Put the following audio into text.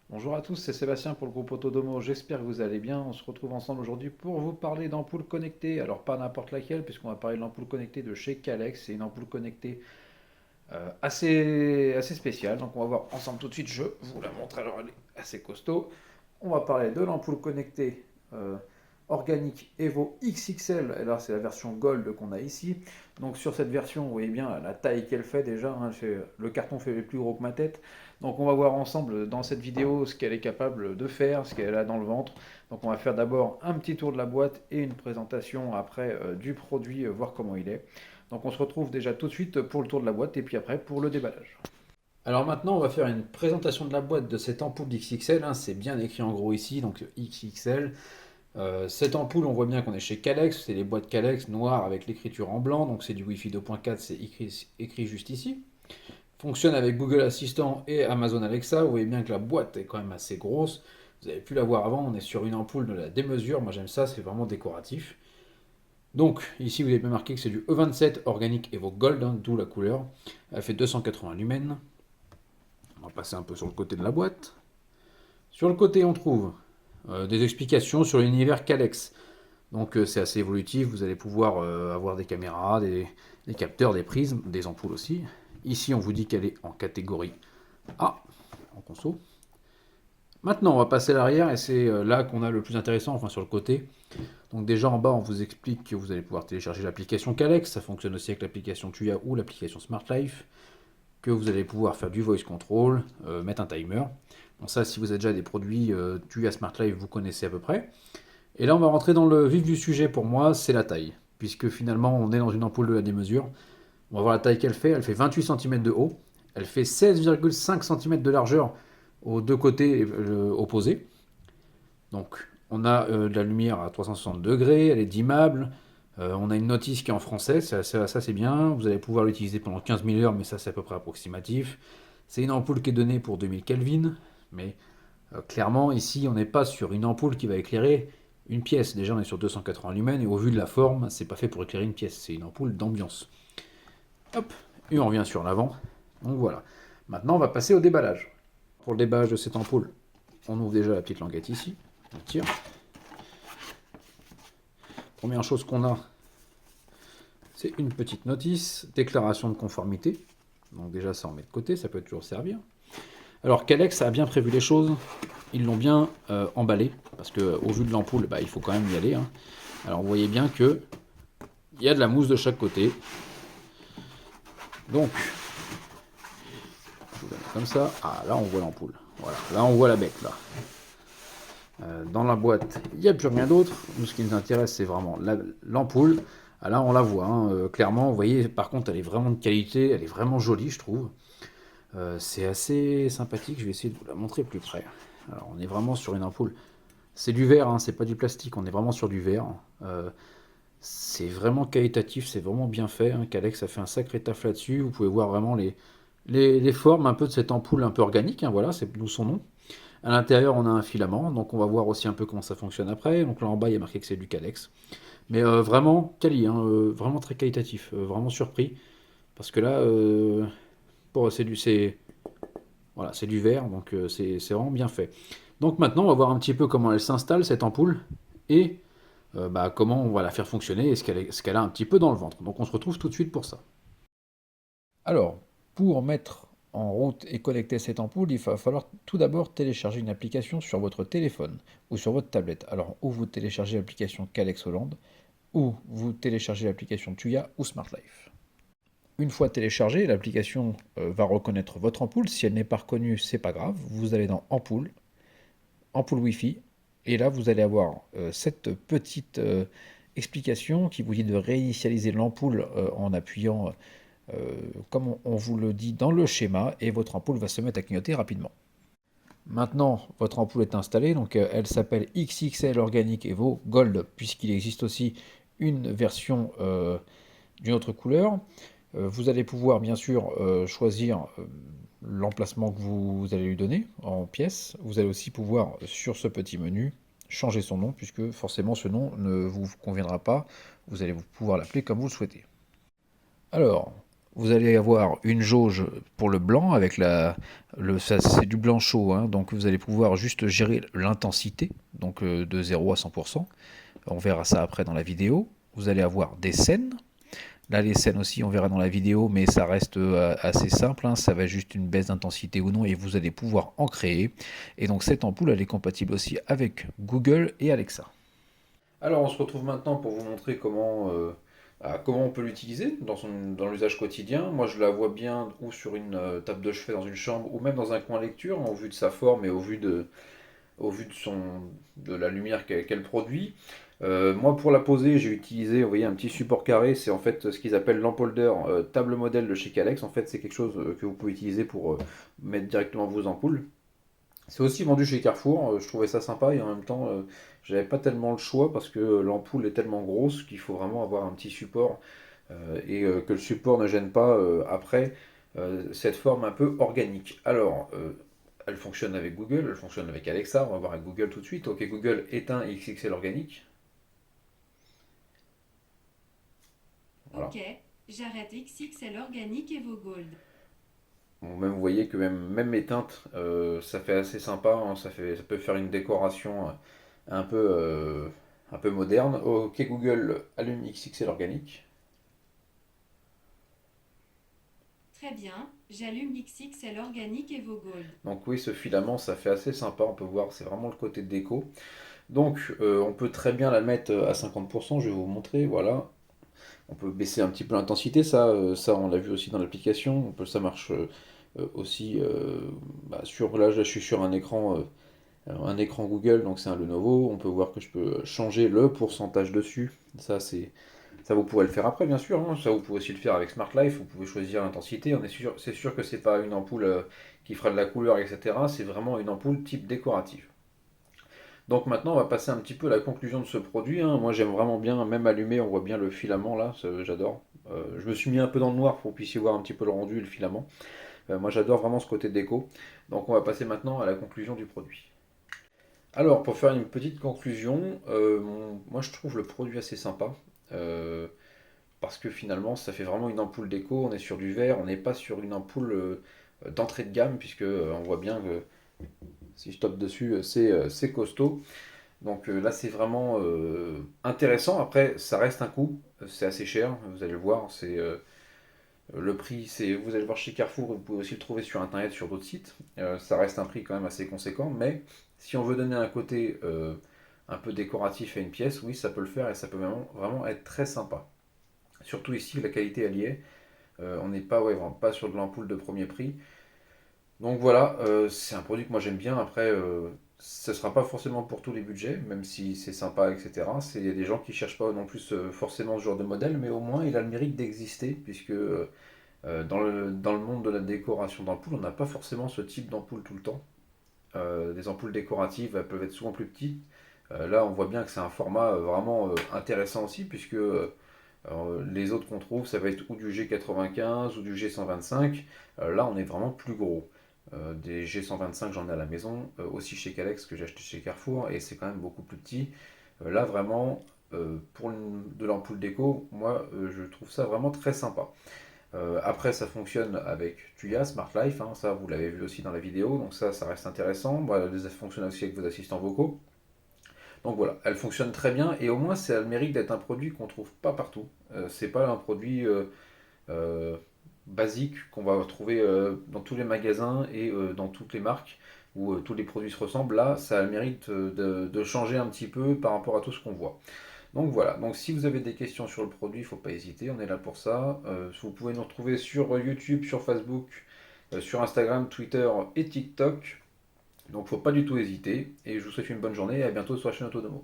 Bonjour à tous, c'est Sébastien pour le groupe Autodomo, j'espère que vous allez bien. On se retrouve ensemble aujourd'hui pour vous parler d'ampoules connectées. Alors pas n'importe laquelle, puisqu'on va parler de l'ampoule connectée de chez Calex. C'est une ampoule connectée assez spéciale. Donc on va voir ensemble tout de suite, je vous la montre, alors elle est assez costaud. On va parler de l'ampoule connectée organique Evo XXL. Et là c'est la version Gold qu'on a ici. Donc sur cette version, vous voyez bien la taille qu'elle fait déjà, hein. Le carton fait plus gros que ma tête. Donc on va voir ensemble dans cette vidéo ce qu'elle est capable de faire, ce qu'elle a dans le ventre. Donc on va faire d'abord un petit tour de la boîte et une présentation après du produit, voir comment il est. Donc on se retrouve déjà tout de suite pour le tour de la boîte et puis après pour le déballage. Alors maintenant, on va faire une présentation de la boîte de cette ampoule XXL, hein. C'est bien écrit en gros ici, donc XXL. Cette ampoule, on voit bien qu'on est chez Calex, c'est les boîtes Calex noires avec l'écriture en blanc, donc c'est du Wi-Fi 2.4, c'est écrit juste ici. Fonctionne avec Google Assistant et Amazon Alexa. Vous voyez bien que la boîte est quand même assez grosse. Vous avez pu la voir avant, on est sur une ampoule de la démesure. Moi j'aime ça, c'est vraiment décoratif. Donc ici vous avez bien marqué que c'est du E27 organique Evo Gold, hein, d'où la couleur. Elle fait 280 lumens. On va passer un peu sur le côté de la boîte. Sur le côté on trouve des explications sur l'univers Calex. Donc c'est assez évolutif, vous allez pouvoir avoir des caméras, des capteurs, des prismes, des ampoules aussi. Ici on vous dit qu'elle est en catégorie A, en conso. Maintenant, on va passer à l'arrière et c'est là qu'on a le plus intéressant, enfin sur le côté. Donc déjà en bas, on vous explique que vous allez pouvoir télécharger l'application Calex, ça fonctionne aussi avec l'application Tuya ou l'application Smart Life, que vous allez pouvoir faire du voice control, mettre un timer. Bon ça, si vous avez déjà des produits Tuya Smart Life, vous connaissez à peu près. Et là, on va rentrer dans le vif du sujet pour moi, c'est la taille. Puisque finalement, on est dans une ampoule de la démesure. On va voir la taille qu'elle fait. Elle fait 28 cm de haut. Elle fait 16,5 cm de largeur aux deux côtés opposés. Donc, on a de la lumière à 360 degrés, elle est dimmable. On a une notice qui est en français, ça c'est bien. Vous allez pouvoir l'utiliser pendant 15 000 heures, mais ça c'est à peu près approximatif. C'est une ampoule qui est donnée pour 2000 Kelvin, mais clairement ici on n'est pas sur une ampoule qui va éclairer une pièce. Déjà on est sur 280 lumens et au vu de la forme, c'est pas fait pour éclairer une pièce, c'est une ampoule d'ambiance. Hop, et on revient sur l'avant. Donc voilà. Maintenant on va passer au déballage. Pour le déballage de cette ampoule, on ouvre déjà la petite languette ici. On tire. Première chose qu'on a, c'est une petite notice, déclaration de conformité. Donc déjà ça on met de côté, ça peut toujours servir. Alors Calex a bien prévu les choses, ils l'ont bien emballé, parce qu'au vu de l'ampoule, bah, il faut quand même y aller, hein. Alors vous voyez bien que il y a de la mousse de chaque côté. Donc, je vous la mets comme ça. Ah là on voit l'ampoule. Voilà, là on voit la bec là. Dans la boîte, il n'y a plus rien d'autre. Nous, ce qui nous intéresse, c'est vraiment l'ampoule. Ah, là, on la voit, hein, clairement. Vous voyez, par contre, elle est vraiment de qualité. Elle est vraiment jolie, je trouve. C'est assez sympathique. Je vais essayer de vous la montrer plus près. Alors, on est vraiment sur une ampoule. C'est du verre, hein, c'est pas du plastique. On est vraiment sur du verre. C'est vraiment qualitatif. C'est vraiment bien fait, hein. Calex a fait un sacré taf là-dessus. Vous pouvez voir vraiment les formes un peu de cette ampoule un peu organique, hein, voilà, c'est d'où son nom. À l'intérieur, on a un filament, donc on va voir aussi un peu comment ça fonctionne après. Donc là en bas, il y a marqué que c'est du Calex. Mais vraiment quali, hein, vraiment très qualitatif, vraiment surpris. Parce que là, bon, voilà, c'est du verre, donc c'est vraiment bien fait. Donc maintenant, on va voir un petit peu comment elle s'installe, cette ampoule, et bah, comment on va la faire fonctionner et ce qu'elle a un petit peu dans le ventre. Donc on se retrouve tout de suite pour ça. Alors, pour mettre en route et connecter cette ampoule, il va falloir tout d'abord télécharger une application sur votre téléphone ou sur votre tablette. Alors, ou vous téléchargez l'application Calex Hollande, ou vous téléchargez l'application Tuya ou Smart Life. Une fois téléchargée, l'application va reconnaître votre ampoule. Si elle n'est pas reconnue, c'est pas grave. Vous allez dans Ampoule, Ampoule Wi-Fi, et là vous allez avoir cette petite explication qui vous dit de réinitialiser l'ampoule en appuyant comme on vous le dit dans le schéma, et votre ampoule va se mettre à clignoter rapidement. Maintenant, votre ampoule est installée, donc elle s'appelle XXL Organic Evo Gold, puisqu'il existe aussi une version d'une autre couleur. Vous allez pouvoir bien sûr choisir l'emplacement que vous allez lui donner en pièces. Vous allez aussi pouvoir, sur ce petit menu, changer son nom, puisque forcément ce nom ne vous conviendra pas. Vous allez pouvoir l'appeler comme vous le souhaitez. Alors, vous allez avoir une jauge pour le blanc avec ça c'est du blanc chaud, hein, donc vous allez pouvoir juste gérer l'intensité, donc de 0 à 100%. On verra ça après dans la vidéo. Vous allez avoir des scènes. Là, les scènes aussi, on verra dans la vidéo, mais ça reste assez simple, hein. Ça va être juste une baisse d'intensité ou non, et vous allez pouvoir en créer. Et donc cette ampoule, elle est compatible aussi avec Google et Alexa. Alors, on se retrouve maintenant pour vous montrer comment on peut l'utiliser dans l'usage quotidien. Moi, je la vois bien ou sur une table de chevet dans une chambre, ou même dans un coin lecture, au vu de sa forme et au vu de la lumière qu'elle produit. Moi, pour la poser, j'ai utilisé, vous voyez, un petit support carré. C'est en fait ce qu'ils appellent l'Ampolder table modèle de chez Calex. En fait, c'est quelque chose que vous pouvez utiliser pour mettre directement vos ampoules. C'est aussi vendu chez Carrefour. Je trouvais ça sympa et en même temps, j'avais pas tellement le choix parce que l'ampoule est tellement grosse qu'il faut vraiment avoir un petit support et que le support ne gêne pas après cette forme un peu organique. Alors, elle fonctionne avec Google, elle fonctionne avec Alexa, on va voir avec Google tout de suite. Ok, Google éteint XXL organique. Voilà. Ok, j'arrête XXL organique et vos gold. Bon, même, vous voyez que même éteinte, ça fait assez sympa, hein, ça peut faire une décoration un peu, euh, un peu moderne. Ok, Google allume XXL organique. Très bien, j'allume XXL organique et vos gold. Donc oui, ce filament, ça fait assez sympa, on peut voir, c'est vraiment le côté déco. Donc on peut très bien la mettre à 50%, je vais vous montrer, voilà. On peut baisser un petit peu l'intensité, ça on l'a vu aussi dans l'application. Ça marche aussi là je suis sur un écran Google, donc c'est un Lenovo. On peut voir que je peux changer le pourcentage dessus. Ça vous pourrez le faire après bien sûr, hein. Ça vous pouvez aussi le faire avec Smart Life. Vous pouvez choisir l'intensité. C'est sûr que c'est pas une ampoule qui fera de la couleur, etc. C'est vraiment une ampoule type décorative. Donc maintenant, on va passer un petit peu à la conclusion de ce produit, hein. Moi, j'aime vraiment bien, même allumé, on voit bien le filament là, j'adore. Je me suis mis un peu dans le noir pour que vous puissiez voir un petit peu le rendu et le filament. Moi, j'adore vraiment ce côté déco. Donc on va passer maintenant à la conclusion du produit. Alors, pour faire une petite conclusion, moi je trouve le produit assez sympa. euh, Parce que finalement, ça fait vraiment une ampoule déco. On est sur du verre, on n'est pas sur une ampoule d'entrée de gamme, puisque on voit bien que si je tape dessus, c'est costaud. Donc là, c'est vraiment intéressant. Après, ça reste un coût. C'est assez cher, vous allez le voir. Le prix, vous allez le voir chez Carrefour. Vous pouvez aussi le trouver sur Internet, sur d'autres sites. Ça reste un prix quand même assez conséquent. Mais si on veut donner un côté un peu décoratif à une pièce, oui, ça peut le faire et ça peut vraiment être très sympa. Surtout ici, la qualité elle y est. On n'est pas, ouais, vraiment pas sur de l'ampoule de premier prix. Donc voilà, c'est un produit que moi j'aime bien. Après, ce ne sera pas forcément pour tous les budgets, même si c'est sympa, etc. Il y a des gens qui ne cherchent pas non plus forcément ce genre de modèle, mais au moins il a le mérite d'exister, puisque dans le monde de la décoration d'ampoule, on n'a pas forcément ce type d'ampoule tout le temps. Des ampoules décoratives, elles peuvent être souvent plus petites. Là, on voit bien que c'est un format vraiment intéressant aussi, puisque les autres qu'on trouve, ça va être ou du G95 ou du G125. Là, on est vraiment plus gros. Des G125, j'en ai à la maison, aussi chez Calex que j'ai acheté chez Carrefour, et c'est quand même beaucoup plus petit. Là, vraiment, pour de l'ampoule déco, moi, je trouve ça vraiment très sympa. Après, ça fonctionne avec Tuya, Smart Life, hein, ça vous l'avez vu aussi dans la vidéo, donc ça reste intéressant. Voilà, ça fonctionne aussi avec vos assistants vocaux. Donc voilà, elle fonctionne très bien et au moins ça a le mérite d'être un produit qu'on trouve pas partout. C'est pas un produit euh, basique qu'on va retrouver dans tous les magasins et dans toutes les marques où tous les produits se ressemblent. Là, ça a le mérite de changer un petit peu par rapport à tout ce qu'on voit. Donc voilà, donc si vous avez des questions sur le produit, il ne faut pas hésiter, on est là pour ça. Vous pouvez nous retrouver sur YouTube, sur Facebook, sur Instagram, Twitter et TikTok. Donc il ne faut pas du tout hésiter. Et je vous souhaite une bonne journée et à bientôt sur la chaîne Autodomo.